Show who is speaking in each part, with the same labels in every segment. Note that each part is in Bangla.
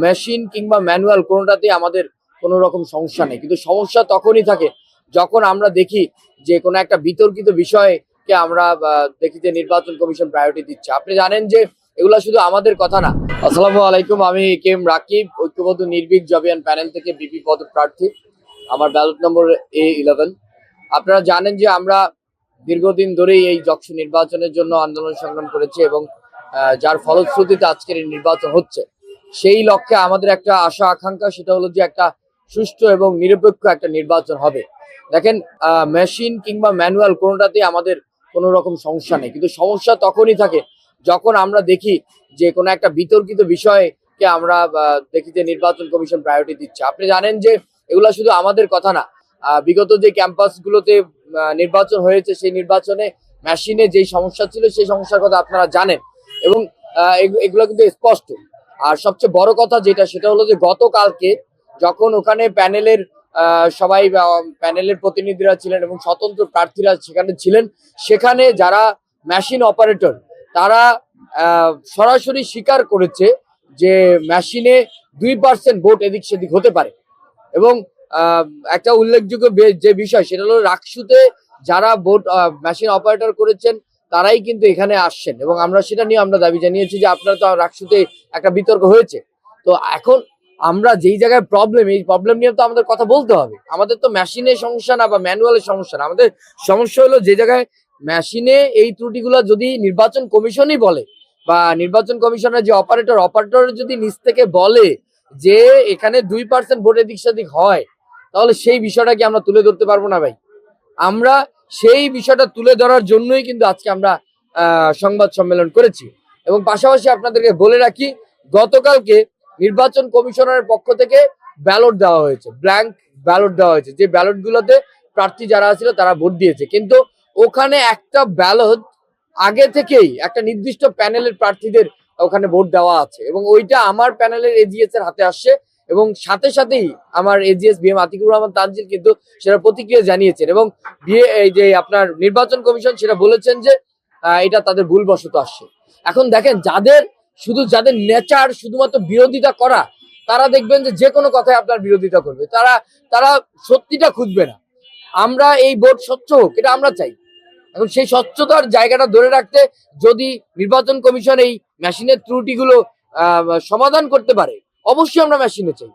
Speaker 1: মেশিন কিংবা ম্যানুয়াল কোনোটাতেই আমাদের কোনো রকম সমস্যা নেই, কিন্তু সমস্যা তখনই থাকে যখন আমরা দেখি যে কোনো একটা বিতর্কিত বিষয়কে আমরা দেখি যে নির্বাচন কমিশন প্রায়োরিটি দিচ্ছে। আপনি জানেন যে এগুলা শুধু আমাদের কথা না। আসসালামু আলাইকুম, আমি কেম রাকিব, ঐক্যবদ্ধ নির্ভীক জবিয়ান প্যানেল থেকে বিপি পদপ্রার্থী। আমার ব্যালট নম্বর A11। আপনারা জানেন যে আমরা দীর্ঘদিন ধরেই এই যক্ষ নির্বাচনের জন্য আন্দোলন সংগ্রাম করেছি এবং যার ফলশ্রুতিতে আজকের এই নির্বাচন হচ্ছে। সেই লক্ষ্যে আমাদের একটা আশা আকাঙ্ক্ষা, সেটা হলো যে একটা সুষ্ঠু এবং নিরপেক্ষ একটা নির্বাচন হবে। দেখেন, মেশিন কিংবা ম্যানুয়াল কোনোটাতেই আমাদের কোনো রকম সমস্যা নেই, কিন্তু সমস্যা তখনই থাকে যখন আমরা দেখি যে কোনো একটা বিতর্কিত বিষয়কে আমরা দেখি যে নির্বাচন কমিশন প্রায়োরিটি দিচ্ছে। আপনি জানেন যে এগুলা শুধু আমাদের কথা না। বিগত যে ক্যাম্পাসগুলোতে নির্বাচন হয়েছে, সেই নির্বাচনে মেশিনে যেই সমস্যা ছিল সেই সমস্যার কথা আপনারা জানেন এবং এগুলো কিন্তু স্পষ্ট। আর সবচেয়ে বড় কথা যেটা, সেটা হলো যে গতকালকে যখন ওখানে প্যানেলের সবাই প্যানেলের প্রতিনিধিরা ছিলেন এবং স্বতন্ত্র প্রার্থীরা সেখানে ছিলেন, সেখানে যারা মেশিন অপারেটর তারা সরাসরি স্বীকার করেছে যে মেশিনে 2% ভোট এদিক সেদিক হতে পারে। এবং একটা উল্লেখযোগ্য যে বিষয়, সেটা হলো রাকসুতে যারা ভোট মেশিন অপারেটর করেছেন তারাই কিন্তু এখানে আসছেন এবং আমরা সেটা নিয়ে আমরা দাবি জানিয়েছি যে আপনারা তো রাকসুতে একটা বিতর্ক হয়েছে। তো এখন আমরা যেই জায়গায় প্রবলেম, এই প্রবলেম নিয়ে তো আমাদের কথা বলতে হবে। আমাদের তো মেশিনের সমস্যা না বা ম্যানুয়ালের সমস্যা না, আমাদের সমস্যা হলো যে জায়গায় মেশিনে এই ত্রুটিগুলো যদি নির্বাচন কমিশনই বলে বা নির্বাচন কমিশনের যে অপারেটর যদি নিজ থেকে বলে যে এখানে 2% ভোট এদিক সেদিক হয়, তাহলে সেই বিষয়টা কি আমরা তুলে ধরতে পারবো না ভাই? আমরা সেই বিষয়টা তুলে ধরার জন্যই কিন্তু আজকে আমরা সংবাদ সম্মেলন করেছি। এবং পাশাপাশি আপনাদেরকে বলে রাখি, গতকালকে নির্বাচন কমিশনারের পক্ষ থেকে ব্যালট দেওয়া হয়েছে, ব্ল্যাঙ্ক ব্যালট দেওয়া হয়েছে, যে ব্যালট গুলোতে প্রার্থী যারা ছিল তারা ভোট দিয়েছে, কিন্তু ওখানে একটা ব্যালট আগে থেকেই একটা নির্দিষ্ট প্যানেলের প্রার্থীদের ওখানে ভোট দেওয়া আছে এবং ওইটা আমার প্যানেলের এজিএস এর হাতে আসছে এবং সাথে সাথেই আমার এজিএস বিএম আতিকুর রহমান তানজিল কিন্তু সেটা প্রতিক্রিয়া জানিয়েছেন এবং এই যে আপনার নির্বাচন কমিশন সেটা বলেছেন যে এটা তাদের ভুলবশত আসছে। এখন দেখেন, যাদের নেচার শুধুমাত্র বিরোধিতা করা, তারা দেখবেন যে কোনো কথায় আপনার বিরোধিতা করবে, তারা সত্যিটা খুঁজবে না। আমরা এই ভোট স্বচ্ছ হোক, এটা আমরা চাই। এখন সেই স্বচ্ছতার জায়গাটা ধরে রাখতে যদি নির্বাচন কমিশন এই মেশিনের ত্রুটিগুলো সমাধান করতে পারে, অবশ্যই আমরা মেশিনে চাই।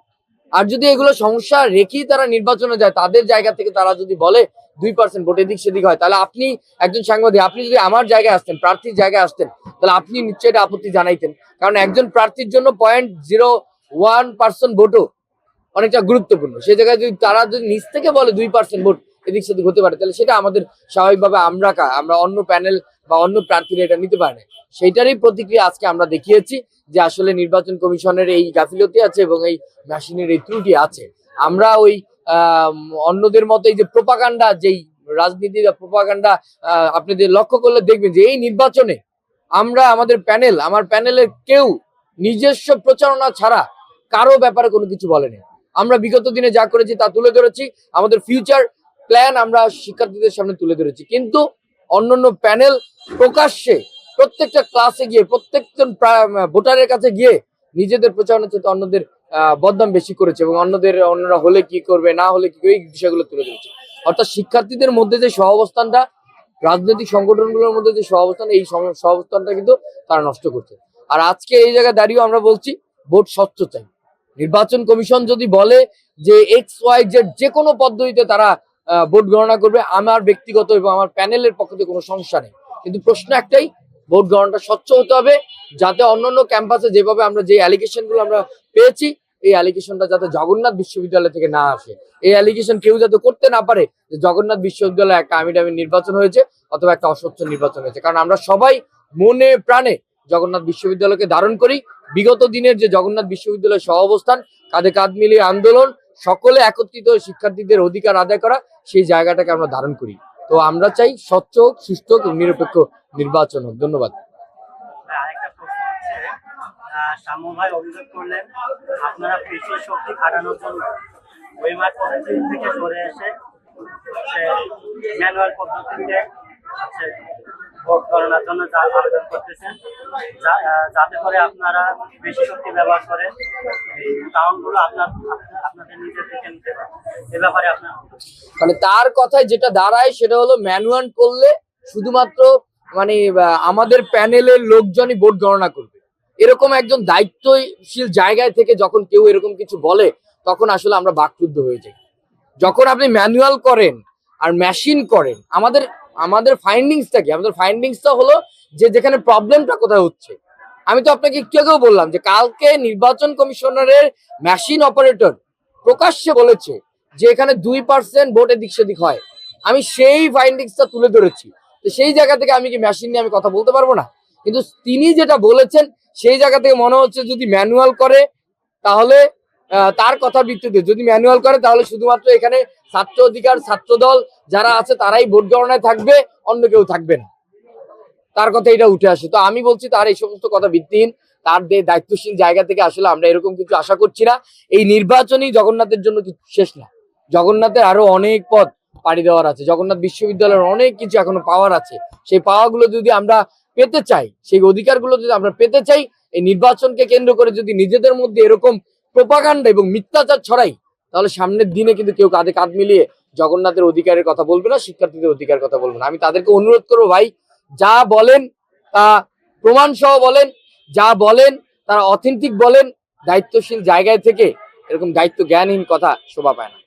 Speaker 1: আর যদি এগুলো সমস্যা রেখেই তারা নির্বাচনে যায়, তাদের জায়গা থেকে তারা যদি বলে 2% ভোট এদিক সেদিক হয়, তাহলে আপনি একজন সাংবাদিক, আপনি যদি আমার জায়গায় আসতেন, প্রার্থীর জায়গায় আসতেন, তাহলে আপনি নিশ্চয়ই এটা আপত্তি জানাইতেন। কারণ একজন প্রার্থীর জন্য 0.01% ভোটও অনেকটা গুরুত্বপূর্ণ। সেই জায়গায় যদি তারা নিজ থেকে বলে 2% ভোট এদিক সেদিক হতে পারে, তাহলে সেটা আমাদের স্বাভাবিকভাবে আমরা অন্য প্যানেল বা অন্য প্রার্থীরা এটা নিতে পারে না। সেইটারই প্রতিক্রিয়া আজকে আমরা দেখিয়েছি যে আসলে নির্বাচন কমিশনের এই গাফিলতি আছে এবং এই মেশিনের এই ত্রুটি আছে। আমরা ওই অন্যদের মতো এই যে প্রোপাগান্ডা, যেই রাজনীতি বা প্রোপাগান্ডা আপনাদের লক্ষ্য করলে দেখবেন যে এই নির্বাচনে আমার প্যানেলের কেউ নিজস্ব প্রচারণা ছাড়া কারো ব্যাপারে কোনো কিছু বলেনি। আমরা বিগত দিনে যা করেছি তা তুলে ধরেছি, আমাদের ফিউচার প্ল্যান আমরা শিক্ষার্থীদের সামনে তুলে ধরেছি, কিন্তু অন্যান্য প্যানেল প্রকাশ্যে প্রত্যেকটা ক্লাসে গিয়ে প্রত্যেকজন ভোটারের কাছে গিয়ে নিজেদের প্রচারণা চেয়ে অন্যদের বদনাম বেশি করেছে এবং অন্যরা হলে কি করবে, না হলে কি করবে, এই বিষয়গুলো তুলে ধরেছে। অর্থাৎ শিক্ষার্থীদের মধ্যে যে সহাবস্থানটা, রাজনৈতিক সংগঠনগুলোর মধ্যে যে সহাবস্থান, এই সহাবস্থানটা কিন্তু তারা নষ্ট করছে। আর আজকে এই জায়গায় দাঁড়িয়েও আমরা বলছি ভোট স্বচ্ছ চাই। নির্বাচন কমিশন যদি বলে যে XYZ যে কোনো পদ্ধতিতে তারা ভোট গণনা করবে, আমার ব্যক্তিগত এবং আমার প্যানেলের পক্ষ থেকে কোনো সমস্যা নেই, কিন্তু প্রশ্ন একটাই, ভোট গণনাটা স্বচ্ছ হতে হবে, যাতে অন্যান্য ক্যাম্পাসে যেভাবে আমরা যে অ্যালিগেশন গুলো আমরা পেয়েছি, এই অ্যালিগেশনটা যাতে জগন্নাথ বিশ্ববিদ্যালয় থেকে না আসে। এই অ্যালিগেশন কেউ যাতে করতে না পারে যে জগন্নাথ বিশ্ববিদ্যালয়ে একটা আমিডামি নির্বাচন হয়েছে অথবা একটা অস্বচ্ছ নির্বাচন হয়েছে। কারণ আমরা সবাই মনে প্রাণে জগন্নাথ বিশ্ববিদ্যালয়কে ধারণ করি। বিগত দিনের যে জগন্নাথ বিশ্ববিদ্যালয়ের সহাবস্থান, কাঁধে কাঁধ মিলিয়ে আন্দোলন, সকলে একত্রিত সুষ্ঠুর অধিকার আদায় করা, সেই জায়গাটাকে আমরা ধারণ করি। তো আমরা চাই স্বচ্ছ, সুষ্ঠু এবং নিরপেক্ষ নির্বাচন হোক। ধন্যবাদ।
Speaker 2: শামু ভাই অভিযোগ করলেন আপনারা পেশি শক্তি খাটানোর জন্য ওয়েমার পদ্ধতি থেকে সরে এসে ম্যানুয়াল পদ্ধতিতে ভোট গণনার জন্য যা আবেদন করতেছেন, যাতে করে আপনারা বেশি শক্তি ব্যবহার করে এই কাউন্টগুলো আপনাদের নিজের দিকে নিতে পারেন। এ ব্যাপারে আপনার
Speaker 1: মানে তার কথায় যেটা দাঁড়ায় সেটা হলো ম্যানুয়াল করলে শুধুমাত্র মানে আমাদের প্যানেলের লোকজনই ভোট গণনা করবে, এরকম একজন দায়িত্বশীল জায়গায় থেকে যখন কেউ এরকম কিছু বলে তখন আসলে আমরা বাকরুদ্ধ হয়ে যাই। যখন আপনি ম্যানুয়াল করেন আর মেশিন করেন, আমাদের আমাদের ফাইন্ডিংসটা কি? আমাদের ফাইন্ডিংসটা হলো যে যেখানে প্রবলেমটা কোথায় হচ্ছে। আমি তো আপনাকে একটু আগেও বললাম যে কালকে নির্বাচন কমিশনারের মেশিন অপারেটর প্রকাশ্যে বলেছে যে এখানে 2% ভোট এদিক সেদিক হয়। আমি সেই ফাইন্ডিংসটা তুলে ধরেছি। তো সেই জায়গা থেকে আমি কি মেশিন নিয়ে আমি কথা বলতে পারবো না? কিন্তু তিনি যেটা বলেছেন সেই জায়গা থেকে মনে হচ্ছে যদি ম্যানুয়াল করে তাহলে তার কথা ভিত্তিতে যদি ম্যানুয়াল করে তাহলে শুধুমাত্র এখানে ছাত্র অধিকার ছাত্র দল যারা আছে তারাই ভোট গণনায় থাকবে, অন্য কেউ থাকবে না। তার কথা এটা উঠে আসে। তো আমি বলছি তার এই সমস্ত কথা ভিত্তিহীন। তার দায়িত্বশীল জায়গা থেকে আসলে আমরা এরকম কিছু আশা করছি না। এই নির্বাচনই জগন্নাথের জন্য কিছু শেষ না। জগন্নাথের আরো অনেক পথ পাড়ি দেওয়ার আছে। জগন্নাথ বিশ্ববিদ্যালয়ের অনেক কিছু এখনো পাওয়ার আছে। সেই পাওয়াগুলো যদি আমরা পেতে চাই, সেই অধিকারগুলো যদি আমরা পেতে চাই, এই নির্বাচনকে কেন্দ্র করে যদি নিজেদের মধ্যে এরকম প্রোপাগান্ডা এবং মিথ্যাচার ছড়াই, তাহলে সামনের দিনে কিন্তু কেউ কাঁধে কাঁধ মিলিয়ে জগন্নাথের অধিকারের কথা বলবে না, শিক্ষার্থীদের অধিকারের কথা বলবে না। আমি তাদেরকে অনুরোধ করবো, ভাই যা বলেন তা প্রমাণ সহ বলেন, যা বলেন তারা অথেন্টিক বলেন, দায়িত্বশীল জায়গায় থেকে এরকম দায়িত্ব জ্ঞানহীন কথা শোভা পায় না।